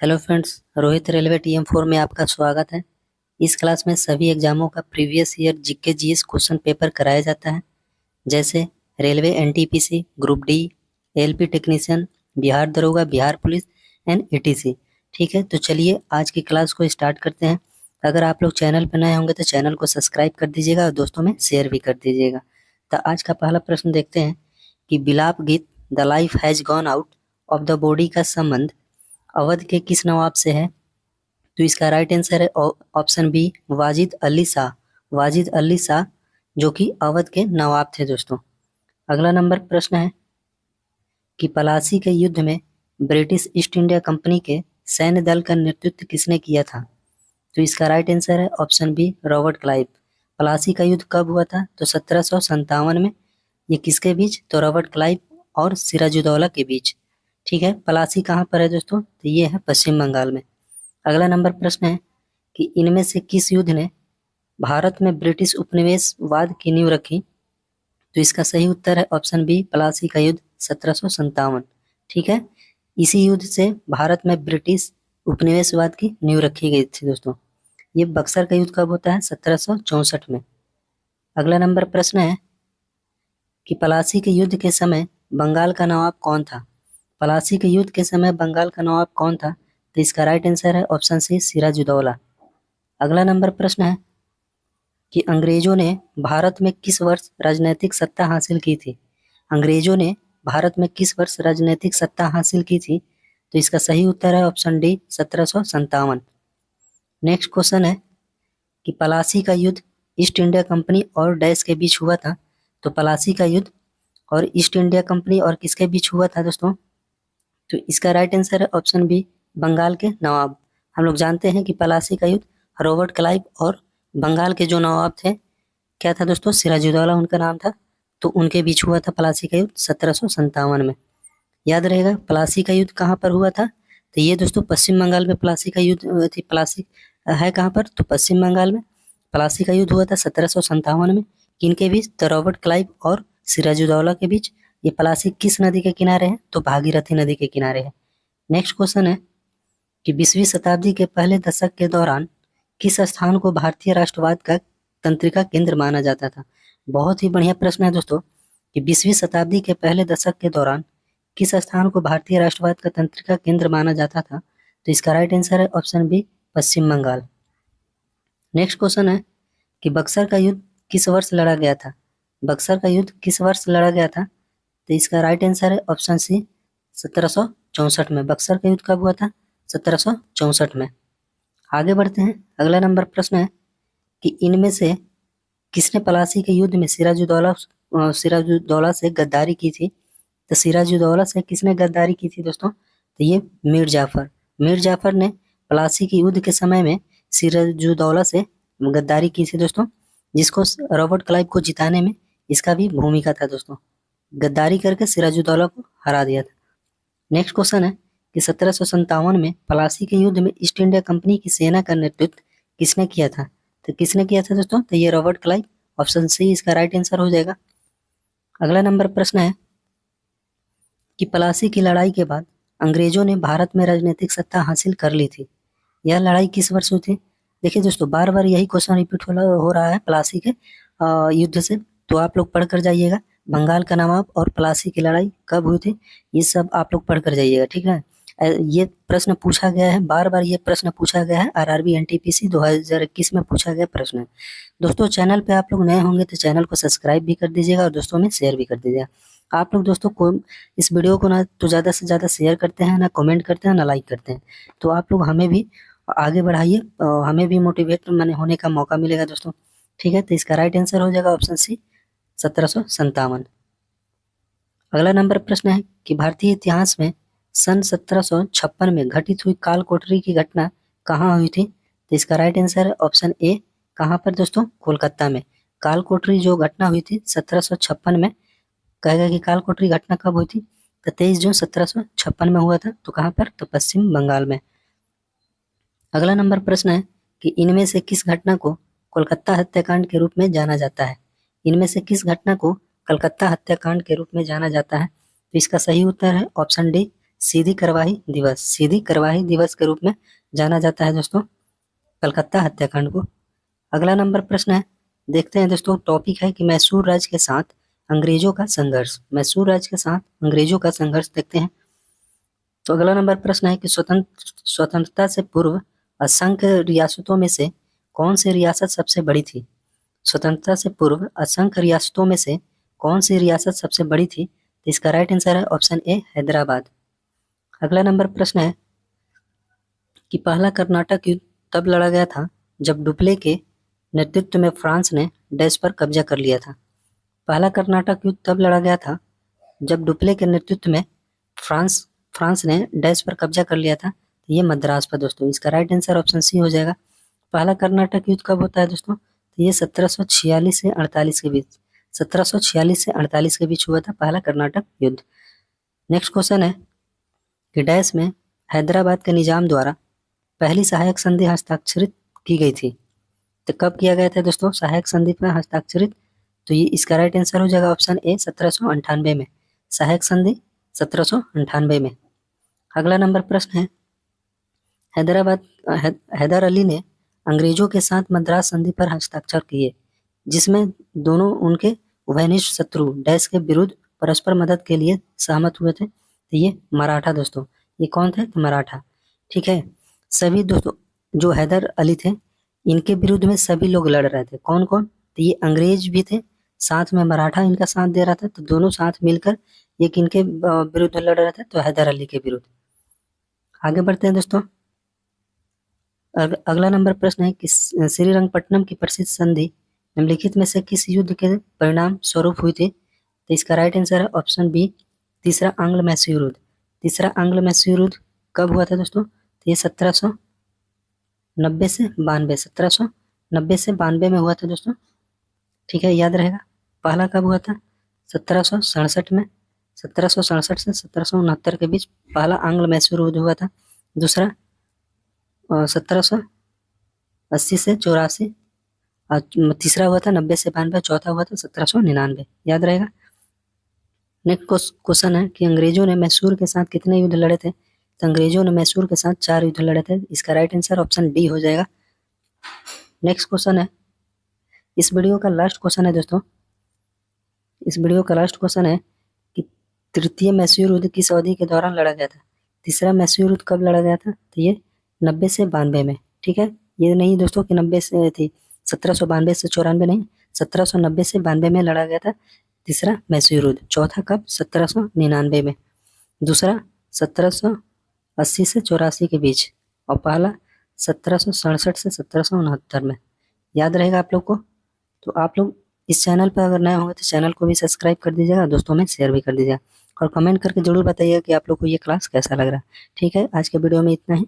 Hello friends, Rohit railway TM4 में आपका स्वागत है। इस क्लास में सभी एग्जामों का previous year GK GS question paper कराया जाता है, जैसे railway NTPC, group D, LP technician, Bihar दरोगा, बिहार पुलिस एंड ETC। ठीक है, तो चलिए आज की क्लास को स्टार्ट करते हैं। अगर आप लोग चैनल पर नए होंगे तो चैनल को सब्सक्राइब कर दीजिएगा और दोस्तों में शेयर भी कर दीजिएगा। तो आज का पहला प्रश्न देखते हैं कि बिलाप गीत the life has gone out of the body का संबंध अवध के किस नवाब से है? तो इसका राइट आंसर है ऑप्शन बी, वाजिद अली शाह। वाजिद अली शाह जो कि अवध के नवाब थे दोस्तों। अगला नंबर प्रश्न है कि पलासी के युद्ध में ब्रिटिश ईस्ट इंडिया कंपनी के सैन्य दल का नेतृत्व किसने किया था? तो इसका राइट आंसर है option B, Robert Clive. Plassey का युद्ध कब हुआ था? तो 1757 में। ये किसके बीच? तो रॉबर्ट क्लाइव और सिराजुद्दौला के बीच। ठीक है, पलासी कहाँ पर है दोस्तों? तो ये है पश्चिम बंगाल में। अगला नंबर प्रश्न है कि इनमें से किस युद्ध ने भारत में ब्रिटिश उपनिवेशवाद की नींव रखी? तो इसका सही उत्तर है ऑप्शन बी, पलासी का युद्ध 1757। ठीक है, इसी युद्ध से भारत में ब्रिटिश उपनिवेशवाद की नींव रखी गई थी दोस्तों। ये बक्सर का युद्ध कब होता है? 1764 में। अगला नंबर प्रश्न है कि पलासी के युद्ध के समय बंगाल का नवाब कौन था? पलासी के युद्ध के समय बंगाल का नवाब कौन था? तो इसका राइट आंसर है ऑप्शन सी, सिराजुद्दौला। अगला नंबर प्रश्न है कि अंग्रेजों ने भारत में किस वर्ष राजनीतिक सत्ता हासिल की थी? अंग्रेजों ने भारत में किस वर्ष राजनीतिक सत्ता हासिल की थी? तो इसका सही उत्तर है ऑप्शन डी, 1757। नेक्स्ट क्वेश्चन है कि पलासी का युद्ध ईस्ट इंडिया कंपनी और डैश के बीच हुआ था। तो पलासी का युद्ध और ईस्ट इंडिया कंपनी और किसके बीच हुआ था दोस्तों? तो इसका राइट आंसर है ऑप्शन बी, बंगाल के नवाब। हम लोग जानते हैं कि पलासी का युद्ध रॉबर्ट क्लाइव और बंगाल के जो नवाब थे, क्या था दोस्तों? सिराजुद्दौला उनका नाम था। तो उनके बीच हुआ था पलासी का युद्ध 1757 में। याद रहेगा पलासी का युद्ध कहाँ पर हुआ था? तो ये दोस्तों पश्चिम बंगाल में पलासी का युद्ध थी। पलासी है कहाँ पर? तो पश्चिम बंगाल में पलासी का युद्ध हुआ था 1757 में। किनके बीच? तो रॉबर्ट क्लाइव और सिराजुद्दौला के बीच। ये पलासी किस नदी के किनारे है? तो भागीरथी नदी के किनारे है। नेक्स्ट क्वेश्चन है कि 20वीं शताब्दी के पहले दशक के दौरान किस स्थान को भारतीय राष्ट्रवाद का तंत्रिका केंद्र माना जाता था? बहुत ही बढ़िया प्रश्न है दोस्तों कि 20वीं शताब्दी के पहले दशक के दौरान किस स्थान को भारतीय राष्ट्रवाद का तंत्रिका केंद्र माना जाता था? तो इसका राइट आंसर है ऑप्शन बी, पश्चिम बंगाल। नेक्स्ट क्वेश्चन है कि बक्सर का युद्ध किस वर्ष लड़ा गया था? बक्सर का युद्ध किस वर्ष लड़ा गया था? तो इसका राइट आंसर है ऑप्शन सी, 1764 में। बक्सर का युद्ध कब हुआ था? 1764 में। आगे बढ़ते हैं। अगला नंबर प्रश्न है कि इनमें से किसने पलासी के युद्ध में सिराजुद्दौला से गद्दारी की थी? तो सिराजुद्दौला से किसने गद्दारी की थी दोस्तों? तो ये मीर जाफर। मीर जाफर ने पलासी के युद्ध के समय में सिराजुद्दौला से गद्दारी की थी दोस्तों, जिसको रॉबर्ट क्लाइव को जिताने में इसका भी भूमिका था दोस्तों। गद्दारी करके सिराजुद्दौला को हरा दिया था। नेक्स्ट क्वेश्चन है कि 1757 में पलासी के युद्ध में ईस्ट इंडिया कंपनी की सेना का नेतृत्व किसने किया था? तो किसने किया था दोस्तों? तो ये रॉबर्ट क्लाइव। ऑप्शन सी इसका राइट आंसर हो जाएगा। अगला नंबर प्रश्न है कि पलासी की लड़ाई के बाद अंग्रेजों ने भारत में राजनीतिक सत्ता हासिल कर ली थी। यह लड़ाई किस वर्ष हुई थी? देखिए दोस्तों, बार बार यही क्वेश्चन रिपीट हो रहा है पलासी के युद्ध से, तो आप लोग पढ़ कर जाइएगा। बंगाल का नवाब और पलासी की लड़ाई कब हुई थी, ये सब आप लोग पढ़ कर जाइएगा। ठीक है, ये प्रश्न पूछा गया है, बार बार ये प्रश्न पूछा गया है। RRB NTPC 2021 में पूछा गया प्रश्न है दोस्तों। चैनल पे आप लोग नए होंगे तो चैनल को सब्सक्राइब भी कर दीजिएगा और दोस्तों में शेयर भी कर दीजिएगा। आप लोग दोस्तों को इस वीडियो को ना तो ज़्यादा से ज़्यादा शेयर करते हैं, ना कमेंट करते हैं, ना लाइक करते हैं, तो आप लोग हमें भी आगे बढ़ाइए, हमें भी मोटिवेट होने का मौका मिलेगा दोस्तों। ठीक है, तो इसका राइट आंसर हो जाएगा ऑप्शन सी, 1757। अगला नंबर प्रश्न है कि भारतीय इतिहास में सन 1756 में घटित हुई काल कोठरी की घटना कहाँ हुई थी? तो इसका राइट आंसर है ऑप्शन ए, कहाँ पर दोस्तों? कोलकाता में। काल कोठरी जो घटना हुई थी 1756 में, कहेगा कि काल कोठरी घटना कब हुई थी? तो 23 जून 1756 में हुआ था। तो कहाँ पर? तो पश्चिम बंगाल में। अगला नंबर प्रश्न है कि इनमें से किस घटना को कोलकाता हत्याकांड के रूप में जाना जाता है? इनमें से किस घटना को कलकत्ता हत्याकांड के रूप में जाना जाता है? तो इसका सही उत्तर है ऑप्शन डी, सीधी कार्यवाही दिवस, सीधी कार्यवाही दिवस के रूप में जाना जाता है दोस्तों कलकत्ता हत्याकांड को। अगला नंबर प्रश्न है, देखते हैं दोस्तों, टॉपिक है कि मैसूर राज्य के साथ अंग्रेजों का संघर्ष। मैसूर राज्य के साथ अंग्रेजों का संघर्ष देखते हैं। तो अगला नंबर प्रश्न है कि स्वतंत्रता से पूर्व असंख्य रियासतों में से कौन सी रियासत सबसे बड़ी थी? स्वतंत्रता से पूर्व असंख्य रियासतों में से कौन सी रियासत सबसे बड़ी थी? तो इसका राइट आंसर है ऑप्शन ए, हैदराबाद। अगला नंबर प्रश्न है कि पहला कर्नाटक युद्ध तब लड़ा गया था जब डुप्ले के नेतृत्व में फ्रांस ने डैश पर कब्जा कर लिया था। पहला कर्नाटक युद्ध तब लड़ा गया था जब डुप्ले के नेतृत्व में फ्रांस ने डैश पर कब्जा कर लिया था। ये मद्रास पर दोस्तों। इसका राइट आंसर ऑप्शन सी हो जाएगा। पहला कर्नाटक युद्ध कब होता है दोस्तों? तो ये 1746 से 48 के बीच, 1746 से 48 के बीच हुआ था पहला कर्नाटक युद्ध। नेक्स्ट क्वेश्चन है कि डैश में हैदराबाद के निजाम द्वारा पहली सहायक संधि हस्ताक्षरित की गई थी। तो कब किया गया था दोस्तों सहायक संधि पर हस्ताक्षरित? तो ये इसका राइट आंसर हो जाएगा ऑप्शन ए, 1798 में। सहायक संधि 1798 में। अगला नंबर प्रश्न है, हैदर अली ने अंग्रेजों के साथ मद्रास संधि पर हस्ताक्षर किए जिसमें दोनों उनके उभयनिष्ठ शत्रु डैश के विरुद्ध परस्पर मदद के लिए सहमत हुए थे। तो ये मराठा दोस्तों। ये कौन थे? तो मराठा। ठीक है, सभी दोस्तों जो हैदर अली थे इनके विरुद्ध में सभी लोग लड़ रहे थे। कौन कौन? तो ये अंग्रेज भी थे, साथ में मराठा इनका साथ दे रहा था। तो दोनों साथ मिलकर ये किनके विरुद्ध लड़ रहे थे? तो हैदर अली के विरुद्ध। आगे बढ़ते हैं दोस्तों। अगला नंबर प्रश्न है कि श्रीरंगपट्टनम की प्रसिद्ध संधि निम्नलिखित में से किस युद्ध के परिणाम स्वरूप हुई थी? तो इसका राइट आंसर है ऑप्शन बी, तीसरा आंग्ल मैसूर युद्ध। तीसरा आंग्ल मैसूर युद्ध कब हुआ था दोस्तों? तो ये 1790 से 92, 1790 से 92 में हुआ था दोस्तों। ठीक है, याद रहेगा। पहला कब हुआ था? 1767 में। 1767 से 1769 के बीच पहला आंग्ल मैसूर युद्ध हुआ था। दूसरा 1780 से 84, तीसरा हुआ था 90 से 92, चौथा हुआ था 1799। याद रहेगा। नेक्स्ट क्वेश्चन है कि अंग्रेजों ने मैसूर के साथ कितने युद्ध लड़े थे? तो अंग्रेजों ने मैसूर के साथ 4 युद्ध लड़े थे। इसका राइट आंसर ऑप्शन डी हो जाएगा। नेक्स्ट क्वेश्चन है, इस वीडियो का लास्ट क्वेश्चन है दोस्तों। इस वीडियो का लास्ट क्वेश्चन है कि तृतीय मैसूर युद्ध किस अवधि के दौरान लड़ा गया था? तीसरा मैसूर युद्ध कब लड़ा गया था? तो ये 90 से 92 में। ठीक है, ये नहीं दोस्तों कि 90 से थी, 1792 से 94 नहीं, 1790 से 92 में लड़ा गया था तीसरा मैसूर युद्ध। चौथा कब? 1799 में। दूसरा 1780 से 84 के बीच, और पहला 1767 से 1769 में। याद रहेगा आप लोग को। तो आप लोग इस चैनल पर अगर नए होंगे तो चैनल को भी सब्सक्राइब कर दीजिएगा, दोस्तों में शेयर भी कर दीजिएगा, और कमेंट करके जरूर बताइएगा कि आप लोग को ये क्लास कैसा लग रहा है। ठीक है, आज के वीडियो में इतना ही।